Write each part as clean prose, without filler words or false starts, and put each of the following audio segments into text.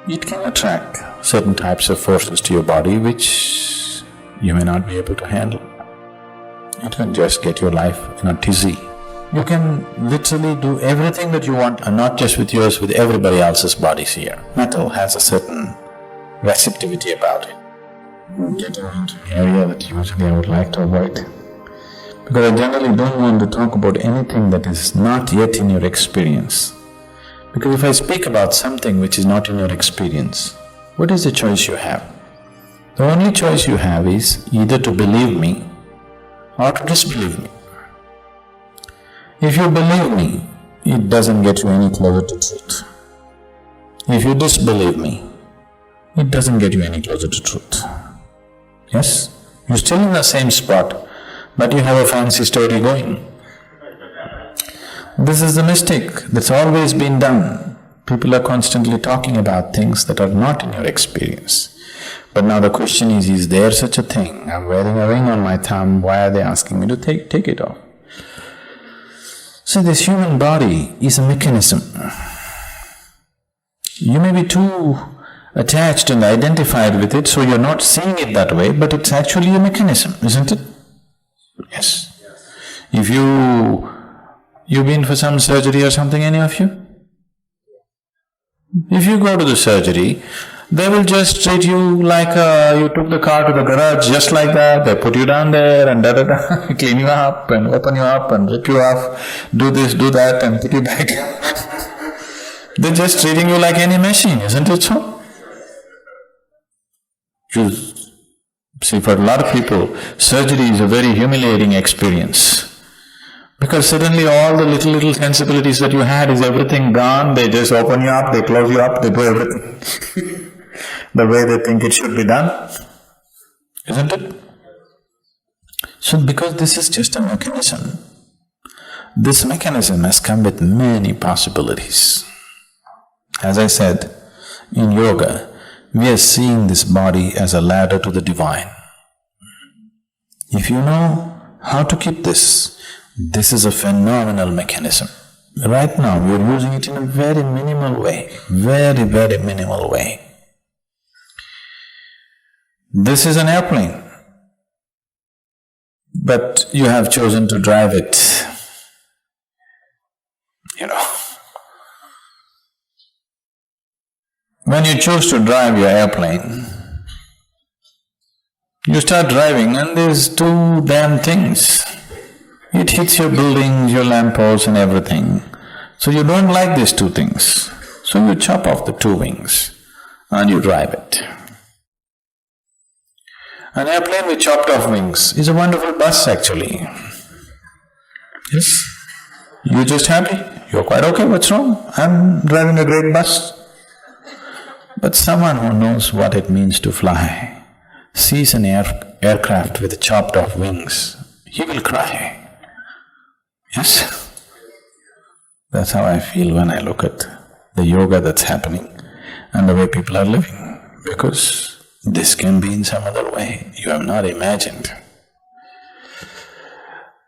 it can attract certain types of forces to your body which you may not be able to handle. It can just get your life in a tizzy. You can literally do everything that you want, and not just with yours, with everybody else's bodies here. Metal has a certain receptivity about it. Getting into an area that usually I would like to avoid, because I generally don't want to talk about anything that is not yet in your experience. Because if I speak about something which is not in your experience, what is the choice you have? The only choice you have is either to believe me or to disbelieve me. If you believe me, it doesn't get you any closer to truth. If you disbelieve me, it doesn't get you any closer to truth. Yes? You're still in the same spot, but you have a fancy story going. This is the mistake that's always been done. People are constantly talking about things that are not in your experience. But now the question is there such a thing? I'm wearing a ring on my thumb, why are they asking me to take it off? So this human body is a mechanism. You may be too attached and identified with it, so you're not seeing it that way, but it's actually a mechanism, isn't it? Yes. If you've been for some surgery or something, any of you? If you go to the surgery, they will just treat you like you took the car to the garage just like that. They put you down there and da-da-da, clean you up and open you up and rip you off, do this, do that and put you back. They're just treating you like any machine, isn't it so? See, for a lot of people, surgery is a very humiliating experience. Because suddenly all the little sensibilities that you had is everything gone, they just open you up, they close you up, they do everything the way they think it should be done, isn't it? So because this is just a mechanism, this mechanism has come with many possibilities. As I said, in yoga, we are seeing this body as a ladder to the divine. If you know how to keep this is a phenomenal mechanism. Right now, we are using it in a very minimal way, very minimal way. This is an airplane, but you have chosen to drive it, When you choose to drive your airplane, you start driving and there's two damn things. It hits your buildings, your lampposts and everything. So you don't like these two things. So you chop off the two wings and you drive it. An airplane with chopped off wings is a wonderful bus actually. Yes? You're just happy, you're quite okay, what's wrong? I'm driving a great bus. But someone who knows what it means to fly sees an aircraft with chopped off wings, he will cry. Yes? That's how I feel when I look at the yoga that's happening and the way people are living, because this can be in some other way you have not imagined.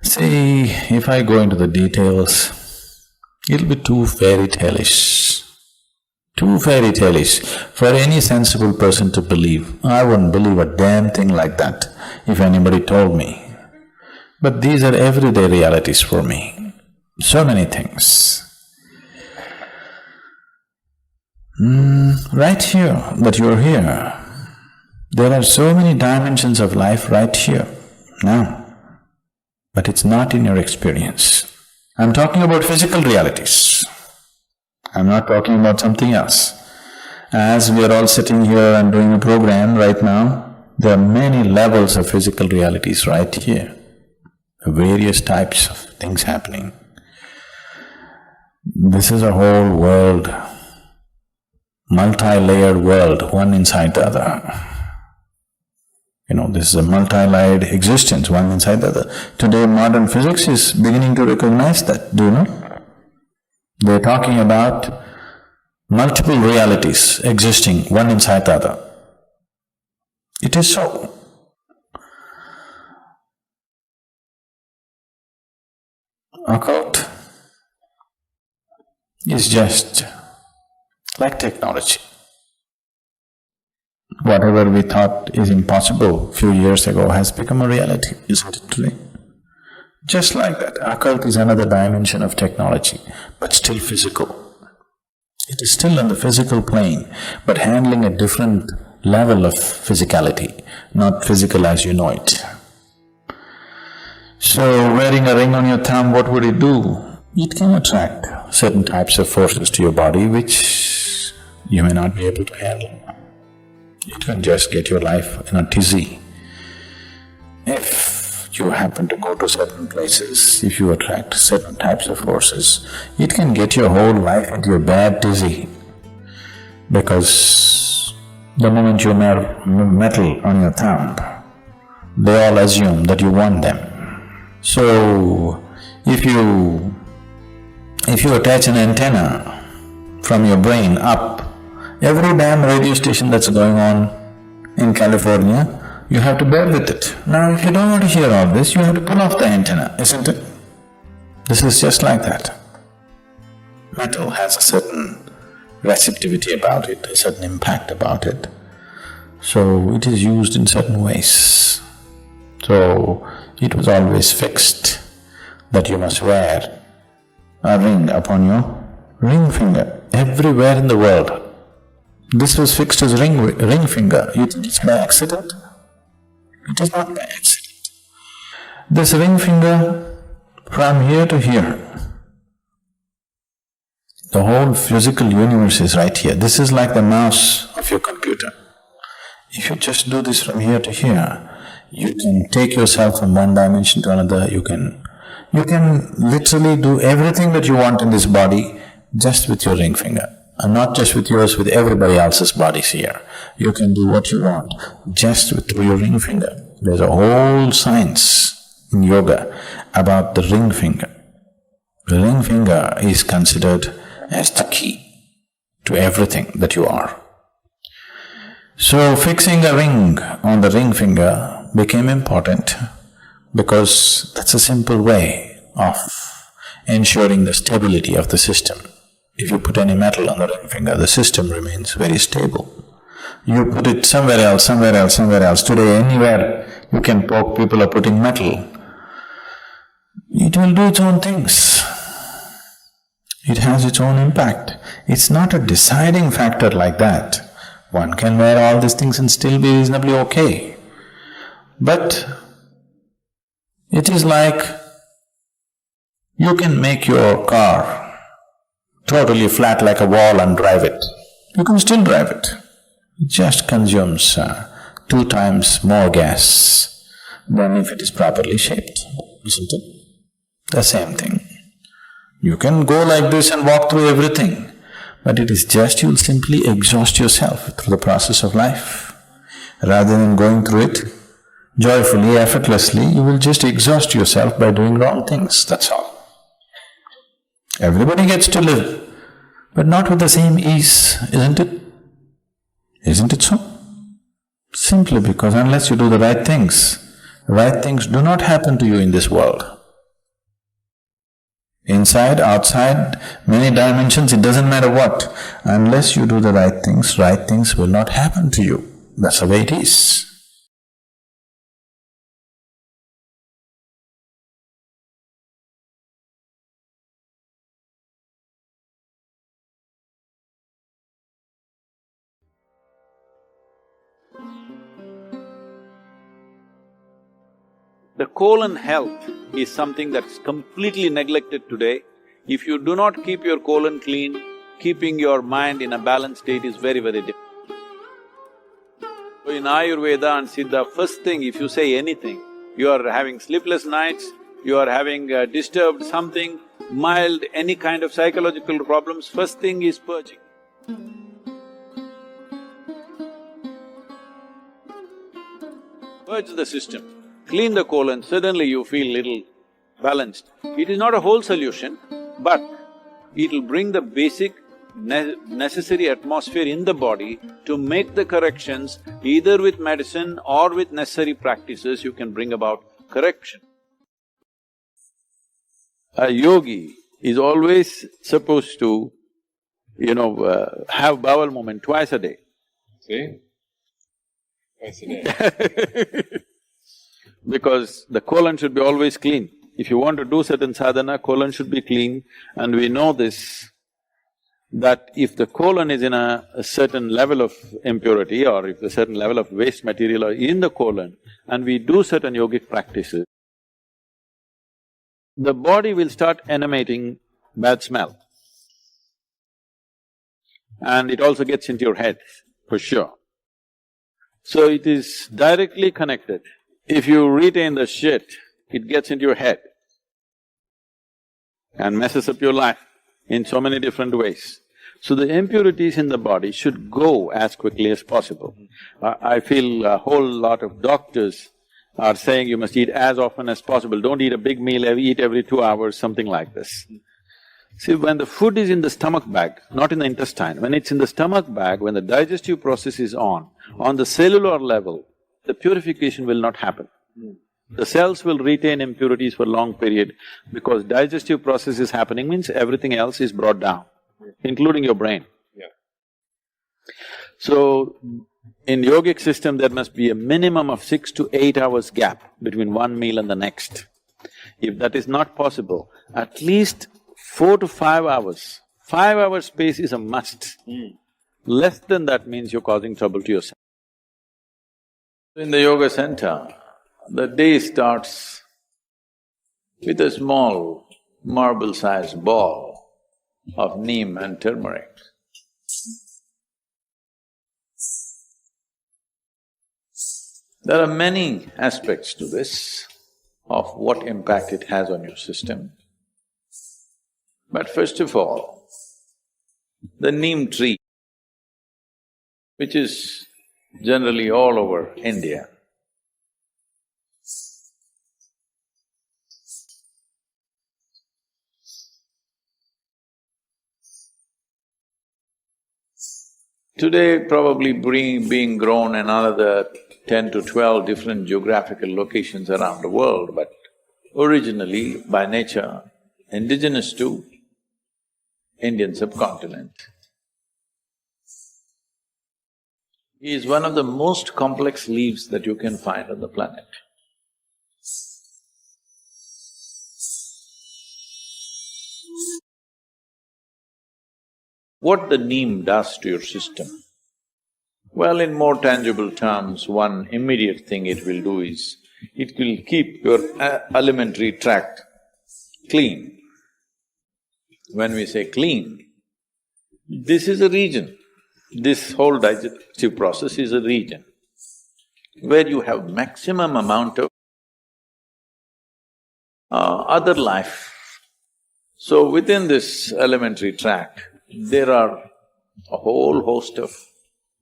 See, if I go into the details, it'll be too fairy tale-ish. Too fairy tale-ish for any sensible person to believe. I wouldn't believe a damn thing like that if anybody told me. But these are everyday realities for me. So many things. Right here, that you're here, there are so many dimensions of life right here, now. But it's not in your experience. I'm talking about physical realities. I'm not talking about something else. As we are all sitting here and doing a program right now, there are many levels of physical realities right here. Various types of things happening. This is a whole world, multi-layered world, one inside the other. This is a multi-layered existence, one inside the other. Today modern physics is beginning to recognize that, do you know? They're talking about multiple realities existing, one inside the other. It is so. Occult is just like technology. Whatever we thought is impossible few years ago has become a reality, isn't it today? Just like that, occult is another dimension of technology, but still physical. It is still on the physical plane, but handling a different level of physicality, not physical as you know it. So, wearing a ring on your thumb, what would it do? It can attract certain types of forces to your body which you may not be able to handle. It can just get your life in a tizzy. If you happen to go to certain places, if you attract certain types of forces, it can get your whole life into a bad tizzy. Because the moment you wear metal on your thumb, they all assume that you want them. So, if you attach an antenna from your brain up, every damn radio station that's going on in California, you have to bear with it. Now, if you don't want to hear all this, you have to pull off the antenna, isn't it? This is just like that. Metal has a certain receptivity about it, a certain impact about it. So, it is used in certain ways. So, it was always fixed that you must wear a ring upon your ring finger, everywhere in the world. This was fixed as ring finger. You think it's by accident? It is not by accident. This ring finger, from here to here, the whole physical universe is right here. This is like the mouse of your computer. If you just do this from here to here, you can take yourself from one dimension to another, you can literally do everything that you want in this body just with your ring finger. And not just with yours, with everybody else's bodies here. You can do what you want just with your ring finger. There's a whole science in yoga about the ring finger. The ring finger is considered as the key to everything that you are. So, fixing a ring on the ring finger became important because that's a simple way of ensuring the stability of the system. If you put any metal on the ring finger, the system remains very stable. You put it somewhere else, somewhere else, somewhere else. Today, anywhere you can poke, people are putting metal. It will do its own things. It has its own impact. It's not a deciding factor like that. One can wear all these things and still be reasonably okay. But it is like you can make your car totally flat like a wall and drive it. You can still drive it. It just consumes 2 times more gas than if it is properly shaped, isn't it? The same thing. You can go like this and walk through everything, but it is just you'll simply exhaust yourself through the process of life. Rather than going through it joyfully, effortlessly, you will just exhaust yourself by doing wrong things, that's all. Everybody gets to live, but not with the same ease, isn't it? Isn't it so? Simply because unless you do the right things do not happen to you in this world. Inside, outside, many dimensions, it doesn't matter what. Unless you do the right things will not happen to you. That's the way it is. The colon health is something that's completely neglected today. If you do not keep your colon clean, keeping your mind in a balanced state is very, very difficult. So in Ayurveda and Siddha, first thing if you say anything, you are having sleepless nights, you are having disturbed something, mild, any kind of psychological problems, first thing is purging. Purge the system. Clean the colon, suddenly you feel little balanced. It is not a whole solution, but it'll bring the basic necessary atmosphere in the body to make the corrections. Either with medicine or with necessary practices, you can bring about correction. A yogi is always supposed to, have bowel movement twice a day. See? Twice a day. Because the colon should be always clean. If you want to do certain sadhana, colon should be clean, and we know this, that if the colon is in a certain level of impurity or if a certain level of waste material are in the colon and we do certain yogic practices, the body will start emanating bad smell. And it also gets into your head, for sure. So it is directly connected. If you retain the shit, it gets into your head and messes up your life in so many different ways. So the impurities in the body should go as quickly as possible. I feel a whole lot of doctors are saying you must eat as often as possible, don't eat a big meal, eat every 2 hours, something like this. See, when the food is in the stomach bag, not in the intestine, when it's in the stomach bag, when the digestive process is on the cellular level, the purification will not happen. The cells will retain impurities for a long period because digestive process is happening means everything else is brought down, including your brain. Yeah. So, in yogic system there must be a minimum of 6 to 8 hours gap between one meal and the next. If that is not possible, at least 4 to 5 hours, 5 hours space is a must. Less than that means you're causing trouble to yourself. In the yoga center, the day starts with a small marble-sized ball of neem and turmeric. There are many aspects to this, of what impact it has on your system. But first of all, the neem tree, which is generally all over India, today probably being grown in another 10 to 12 different geographical locations around the world, but originally, by nature, indigenous to Indian subcontinent. He is one of the most complex leaves that you can find on the planet. What the neem does to your system? Well, in more tangible terms, one immediate thing it will do is, it will keep your alimentary tract clean. When we say clean, this is a region, this whole digestive process is a region where you have maximum amount of other life. So within this alimentary tract, there are a whole host of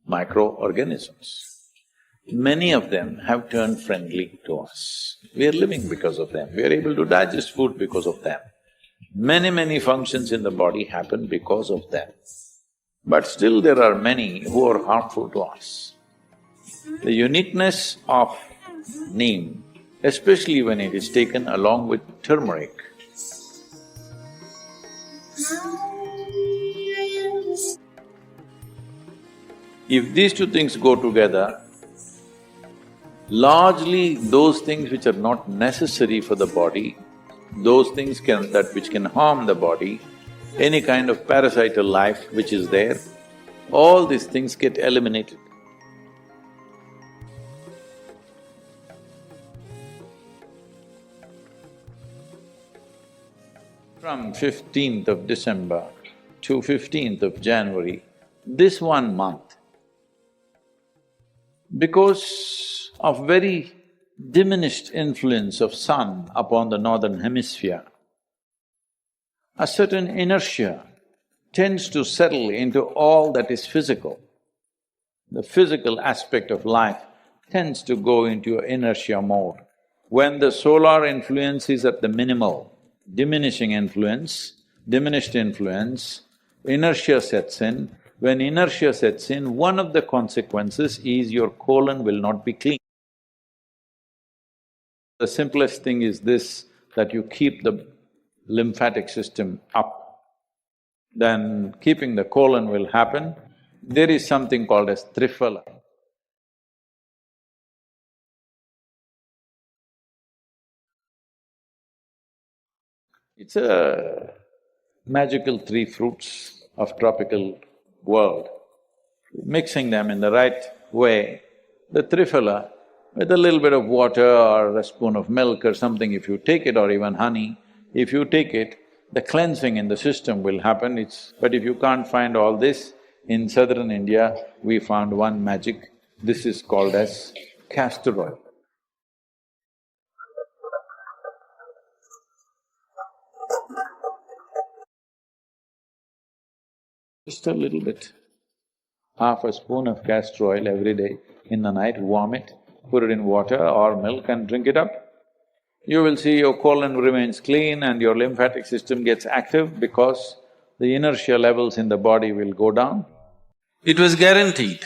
microorganisms. Many of them have turned friendly to us. We are living because of them, we are able to digest food because of them. Many functions in the body happen because of them. But still there are many who are harmful to us. The uniqueness of neem, especially when it is taken along with turmeric, if these two things go together, largely those things which are not necessary for the body, those things which can harm the body, any kind of parasital life which is there, all these things get eliminated. From 15th of December to 15th of January, this 1 month, because of very diminished influence of sun upon the northern hemisphere, a certain inertia tends to settle into all that is physical. The physical aspect of life tends to go into inertia mode. When the solar influence is at the minimal, diminished influence, inertia sets in. When inertia sets in, one of the consequences is your colon will not be clean. The simplest thing is this, that you keep the lymphatic system up, then keeping the colon will happen. There is something called as triphala. It's a magical three fruits of tropical world. Mixing them in the right way, the triphala, with a little bit of water or a spoon of milk or something, if you take it, or even honey, if you take it, the cleansing in the system will happen. But if you can't find all this, in southern India, we found one magic. This is called as castor oil. Just a little bit. Half a spoon of castor oil every day. In the night, warm it, put it in water or milk and drink it up. You will see your colon remains clean and your lymphatic system gets active because the inertia levels in the body will go down. It was guaranteed.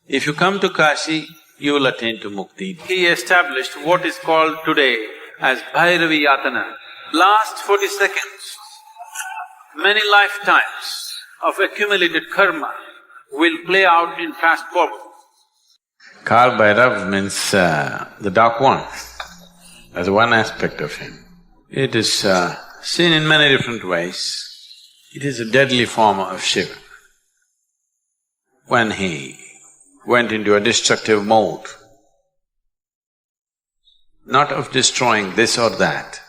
If you come to Kashi, you will attain to mukti. He established what is called today as Bhairavi Yatana. Last 40 seconds, many lifetimes of accumulated karma will play out in fast forward. Kal Bhairav means the dark one, as one aspect of him. It is seen in many different ways. It is a deadly form of Shiva. When he went into a destructive mode, not of destroying this or that,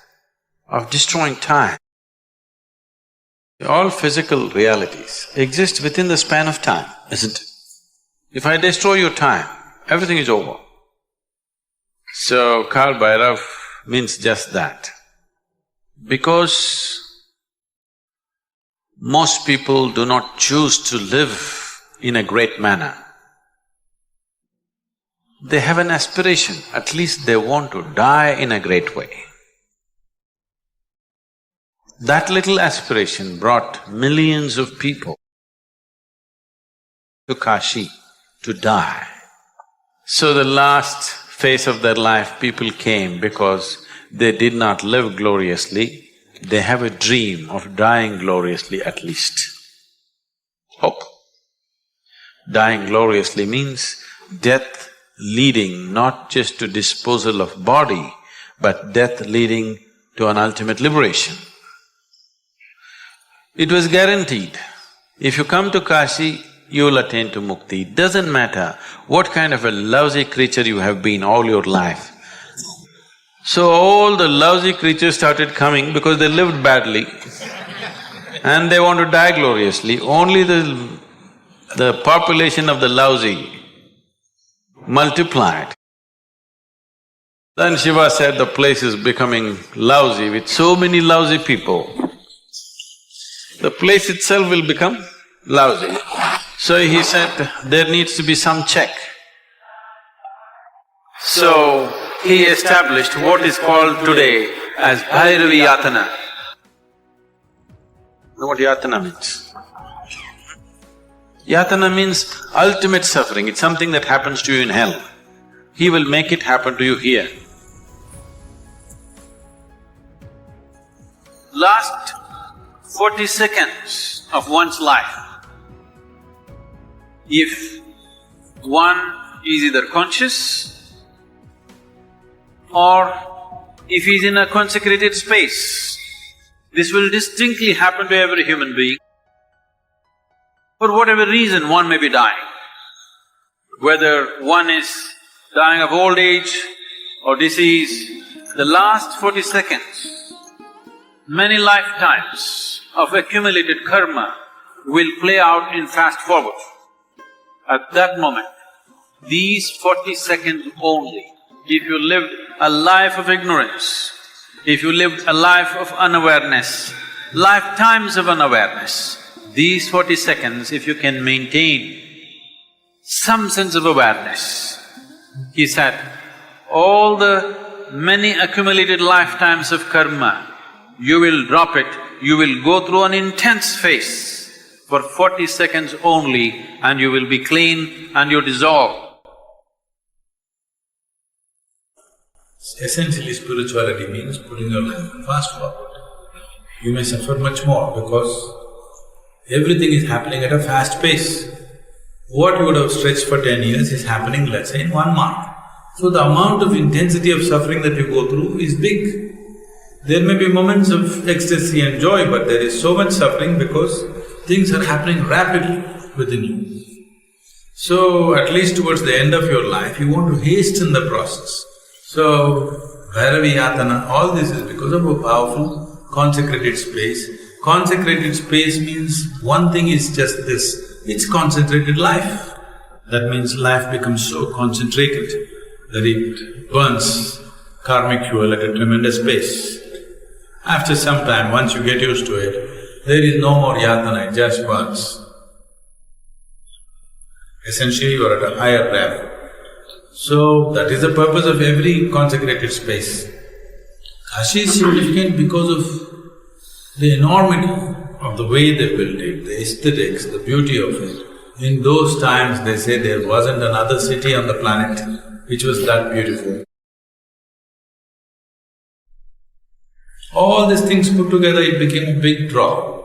of destroying time. All physical realities exist within the span of time, isn't it? If I destroy your time, everything is over. So, Kal Bhairav means just that. Because most people do not choose to live in a great manner. They have an aspiration, at least they want to die in a great way. That little aspiration brought millions of people to Kashi to die. So the last phase of their life, people came because they did not live gloriously, they have a dream of dying gloriously at least. Hope. Dying gloriously means death leading not just to disposal of body, but death leading to an ultimate liberation. It was guaranteed, if you come to Kashi, you will attain to mukti. It doesn't matter what kind of a lousy creature you have been all your life. So all the lousy creatures started coming because they lived badly and they want to die gloriously. Only the population of the lousy multiplied. Then Shiva said the place is becoming lousy with so many lousy people. The place itself will become lousy. So he said, there needs to be some check. So he established what is called today as Bhairavi Yatana. You know what Yatana means? Yatana means ultimate suffering, it's something that happens to you in hell. He will make it happen to you here. Last 40 seconds of one's life, if one is either conscious or if he's in a consecrated space, this will distinctly happen to every human being. For whatever reason, one may be dying. Whether one is dying of old age or disease, the last 40 seconds, many lifetimes of accumulated karma will play out in fast forward. At that moment, these 40 seconds only, if you lived a life of ignorance, if you lived a life of unawareness, lifetimes of unawareness, these 40 seconds, if you can maintain some sense of awareness, he said, all the many accumulated lifetimes of karma, you will drop it, you will go through an intense phase for 40 seconds only and you will be clean and you dissolve. Essentially, spirituality means putting your life fast forward. You may suffer much more because everything is happening at a fast pace. What you would have stretched for 10 years is happening, let's say, in 1 month. So the amount of intensity of suffering that you go through is big. There may be moments of ecstasy and joy, but there is so much suffering because things are happening rapidly within you. So, at least towards the end of your life, you want to hasten the process. So, Bhairavi Yatana, all this is because of a powerful consecrated space. Consecrated space means one thing is just this, it's concentrated life. That means life becomes so concentrated that it burns karmic fuel at a tremendous pace. After some time, once you get used to it, there is no more yatana, it just burns. Essentially, you are at a higher level. So, that is the purpose of every consecrated space. Kashi is significant because of the enormity of the way they built it, the aesthetics, the beauty of it. In those times, they say there wasn't another city on the planet which was that beautiful. All these things put together, it became a big draw.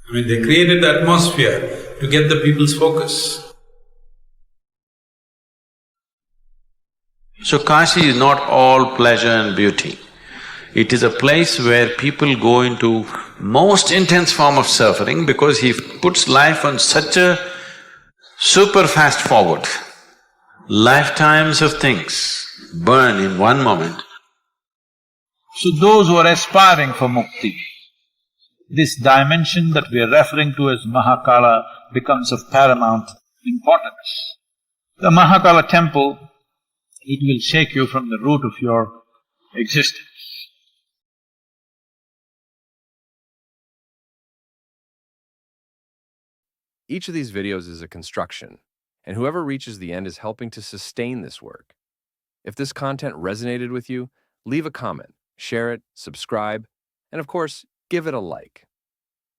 I mean, they created the atmosphere to get the people's focus. So Kashi is not all pleasure and beauty. It is a place where people go into most intense form of suffering because he puts life on such a super fast forward. Lifetimes of things burn in one moment. So those who are aspiring for mukti, this dimension that we are referring to as Mahakala becomes of paramount importance. The Mahakala temple, it will shake you from the root of your existence. Each of these videos is a construction, and whoever reaches the end is helping to sustain this work. If this content resonated with you, leave a comment, share it, subscribe, and of course, give it a like.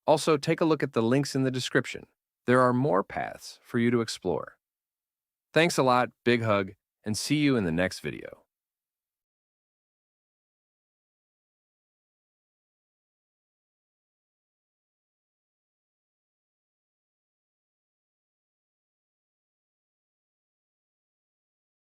Also, take a look at the links in the description. There are more paths for you to explore. Thanks a lot, big hug, and see you in the next video.